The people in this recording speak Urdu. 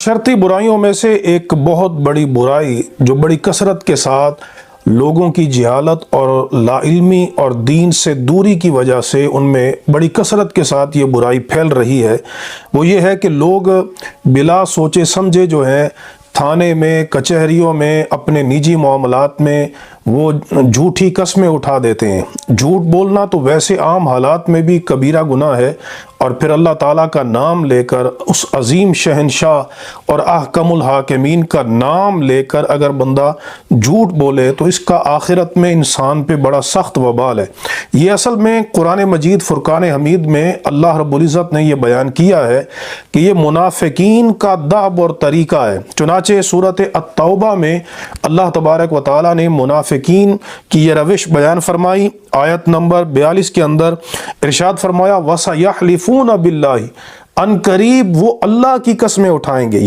معاشرتی برائیوں میں سے ایک بہت بڑی برائی جو بڑی کثرت کے ساتھ لوگوں کی جہالت اور لا علمی اور دین سے دوری کی وجہ سے ان میں بڑی کثرت کے ساتھ یہ برائی پھیل رہی ہے، وہ یہ ہے کہ لوگ بلا سوچے سمجھے جو ہیں تھانے میں، کچہریوں میں، اپنے نجی معاملات میں وہ جھوٹی قسمیں اٹھا دیتے ہیں۔ جھوٹ بولنا تو ویسے عام حالات میں بھی کبیرہ گناہ ہے، اور پھر اللہ تعالیٰ کا نام لے کر، اس عظیم شہنشاہ اور احکم الحاکمین کا نام لے کر اگر بندہ جھوٹ بولے تو اس کا آخرت میں انسان پہ بڑا سخت وبال ہے۔ یہ اصل میں قرآن مجید فرقان حمید میں اللہ رب العزت نے یہ بیان کیا ہے کہ یہ منافقین کا دأب اور طریقہ ہے۔ چنانچہ سورۃ التوبہ میں اللہ تبارک و تعالیٰ نے منافقین کی یہ روش بیان فرمائی۔ آیت نمبر 42 کے اندر ارشاد فرمایا وَسَيَحْلِفُونَ بِاللَّهِ، ان قریب وہ اللہ کی قسمیں اٹھائیں گے۔